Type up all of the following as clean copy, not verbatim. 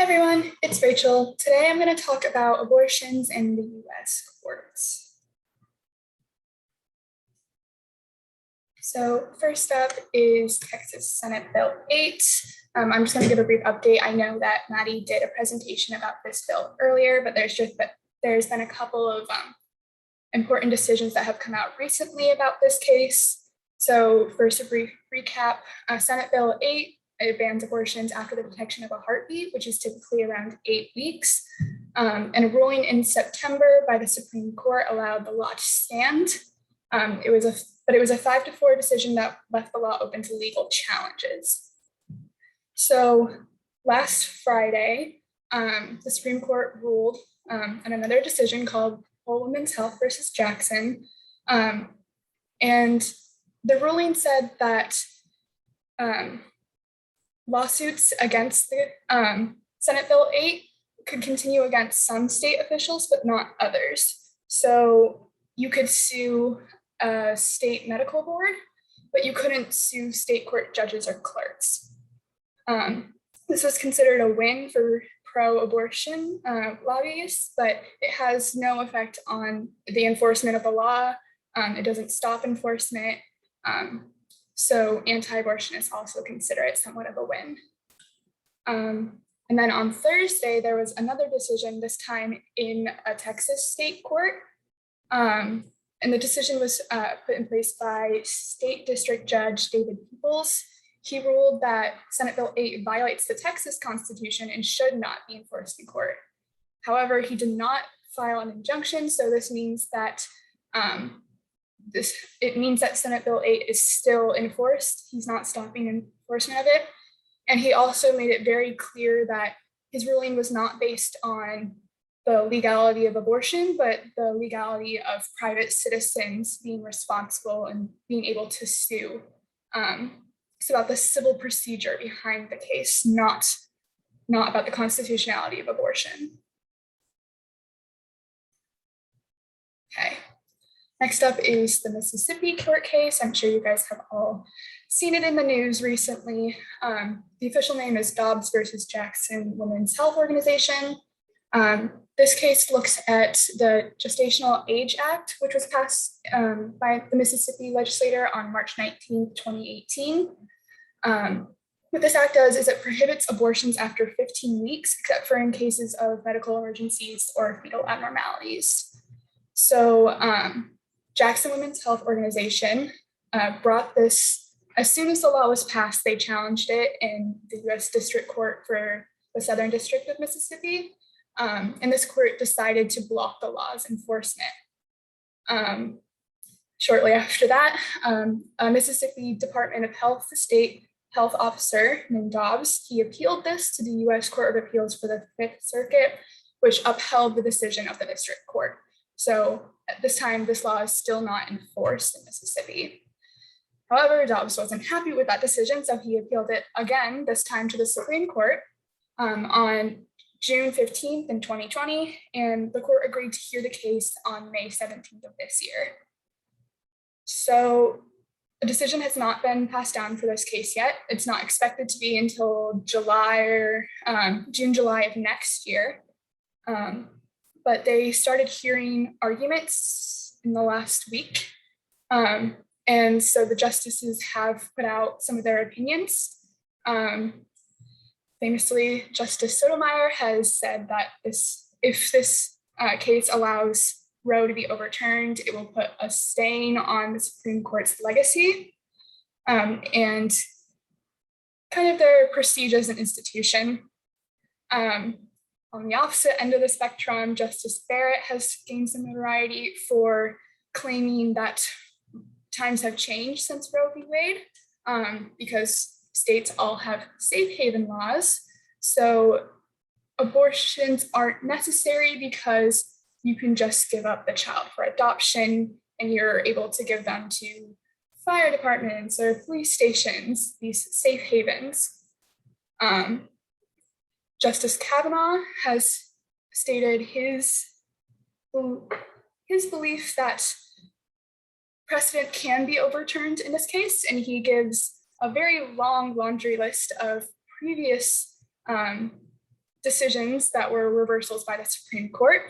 Hi everyone, it's Rachel. Today I'm going to talk about abortions in the US courts. So first up is Texas Senate Bill 8. I'm just going to give a brief update. I know that Maddie did a presentation about this bill earlier, but there's been a couple of important decisions that have come out recently about this case. So first, a brief recap. Senate Bill 8, it bans abortions after the detection of a heartbeat, which is typically around 8 weeks. And a ruling in September by the Supreme Court allowed the law to stand. It was a 5-4 decision that left the law open to legal challenges. So last Friday, the Supreme Court ruled on another decision called Whole Women's Health versus Jackson. And the ruling said that lawsuits against the Senate Bill 8 could continue against some state officials, but not others. So you could sue a state medical board, but you couldn't sue state court judges or clerks. This was considered a win for pro-abortion lobbyists, but it has no effect on the enforcement of the law. It doesn't stop enforcement. So anti-abortionists also consider it somewhat of a win. And then on Thursday, there was another decision, this time in a Texas state court. And the decision was put in place by State District Judge David Peoples. He ruled that Senate Bill 8 violates the Texas Constitution and should not be enforced in court. However, he did not file an injunction, so this means that Senate Bill 8 is still enforced. He's not stopping enforcement of it. And he also made it very clear that his ruling was not based on the legality of abortion, but the legality of private citizens being responsible and being able to sue. It's about the civil procedure behind the case, not about the constitutionality of abortion. Okay. Next up is the Mississippi court case. I'm sure you guys have all seen it in the news recently. The official name is Dobbs versus Jackson Women's Health Organization. This case looks at the Gestational Age Act, which was passed by the Mississippi legislature on March 19, 2018. What this act does is it prohibits abortions after 15 weeks, except for in cases of medical emergencies or fetal abnormalities. So Jackson Women's Health Organization brought this, as soon as the law was passed, they challenged it in the US District Court for the Southern District of Mississippi. And this court decided to block the law's enforcement. Shortly after that, a Mississippi Department of Health state health officer named Dobbs, he appealed this to the US Court of Appeals for the Fifth Circuit, which upheld the decision of the district court. So at this time, this law is still not enforced in Mississippi. However, Dobbs wasn't happy with that decision, so he appealed it again, this time to the Supreme Court on June 15th in 2020, and the court agreed to hear the case on May 17th of this year. So a decision has not been passed down for this case yet. It's not expected to be until July or June, July of next year. But they started hearing arguments in the last week. And so the justices have put out some of their opinions. Famously, Justice Sotomayor has said that if this case allows Roe to be overturned, it will put a stain on the Supreme Court's legacy and kind of their prestige as an institution. On the opposite end of the spectrum, Justice Barrett has gained some notoriety for claiming that times have changed since Roe v. Wade because states all have safe haven laws. So abortions aren't necessary because you can just give up the child for adoption and you're able to give them to fire departments or police stations, these safe havens. Justice Kavanaugh has stated his belief that precedent can be overturned in this case, and he gives a very long laundry list of previous decisions that were reversals by the Supreme Court.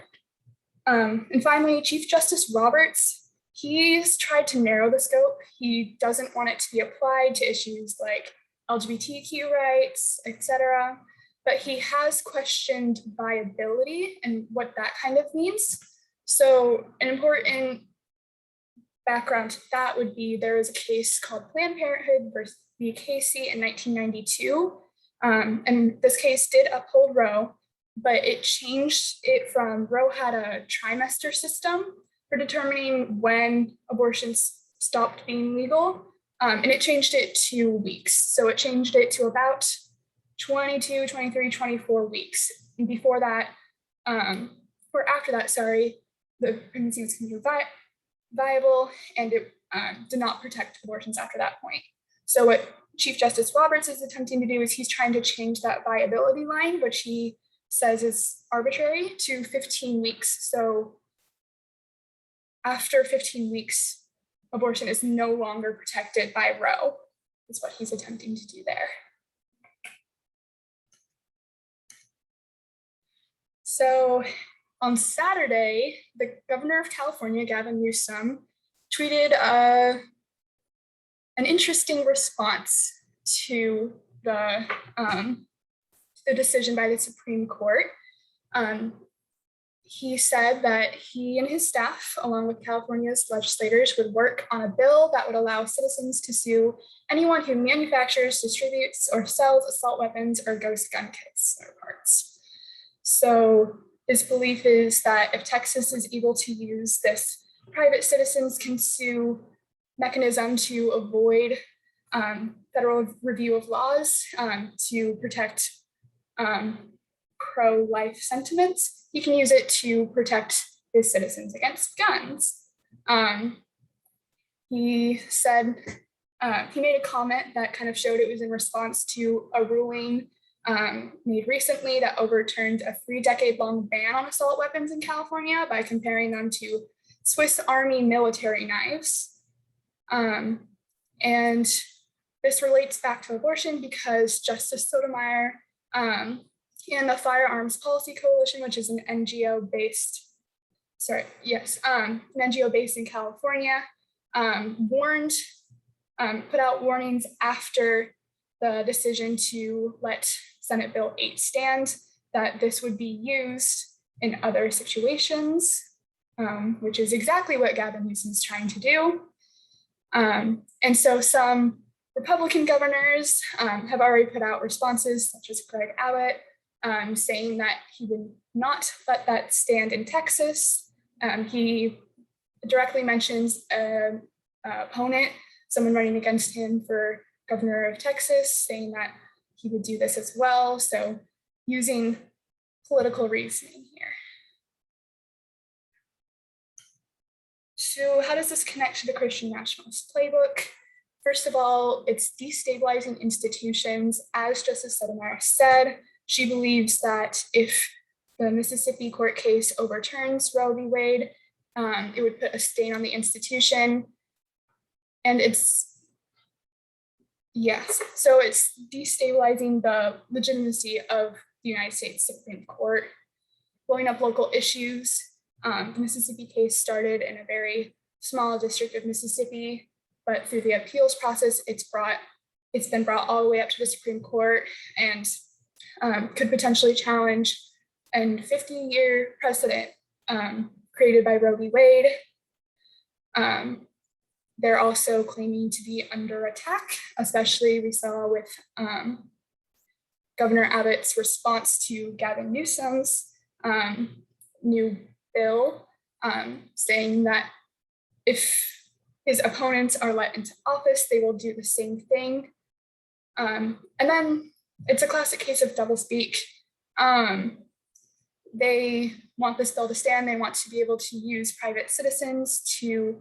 And finally, Chief Justice Roberts, he's tried to narrow the scope. He doesn't want it to be applied to issues like LGBTQ rights, etc. But he has questioned viability and what that kind of means. So an important background to that would be there was a case called Planned Parenthood versus v. Casey in 1992. And this case did uphold Roe, but it changed it from Roe had a trimester system for determining when abortions stopped being legal. And it changed it to weeks. So it changed it to about 22, 23, 24 weeks. And before that, or after that, sorry, the pregnancy was considered viable and it did not protect abortions after that point. So what Chief Justice Roberts is attempting to do is he's trying to change that viability line, which he says is arbitrary, to 15 weeks. So after 15 weeks, abortion is no longer protected by Roe, is what he's attempting to do there. So on Saturday, the governor of California, Gavin Newsom, tweeted an interesting response to the decision by the Supreme Court. He said that he and his staff, along with California's legislators, would work on a bill that would allow citizens to sue anyone who manufactures, distributes, or sells assault weapons or ghost gun kits or parts. So his belief is that if Texas is able to use this private citizens can sue mechanism to avoid federal review of laws to protect pro-life sentiments, he can use it to protect his citizens against guns. He said, he made a comment that kind of showed it was in response to a ruling made recently that overturned a 3-decade-long ban on assault weapons in California by comparing them to Swiss Army military knives. And this relates back to abortion because Justice Sotomayor and the Firearms Policy Coalition, which is an NGO based, an NGO based in California, put out warnings after the decision to let Senate Bill 8 stand that this would be used in other situations, which is exactly what Gavin Newsom is trying to do. And so some Republican governors have already put out responses, such as Greg Abbott, saying that he would not let that stand in Texas. He directly mentions an opponent, someone running against him for governor of Texas, saying that he would do this as well. So using political reasoning here. So how does this connect to the Christian nationalist playbook? First of all, it's destabilizing institutions. As Justice Sotomayor said, she believes that if the Mississippi court case overturns Roe v. Wade, it would put a stain on the institution. And it's destabilizing the legitimacy of the United States Supreme Court, blowing up local issues. The Mississippi case started in a very small district of Mississippi, but through the appeals process, it's been brought all the way up to the Supreme Court and could potentially challenge a 50-year precedent created by Roe v. Wade. They're also claiming to be under attack, especially we saw with Governor Abbott's response to Gavin Newsom's new bill, saying that if his opponents are let into office, they will do the same thing. And then it's a classic case of doublespeak. They want this bill to stand. They want to be able to use private citizens to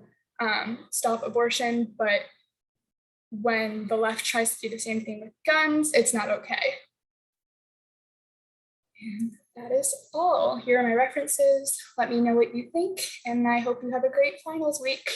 stop abortion, but when the left tries to do the same thing with guns, it's not okay. And that is all. Here are my references. Let me know what you think, and I hope you have a great finals week.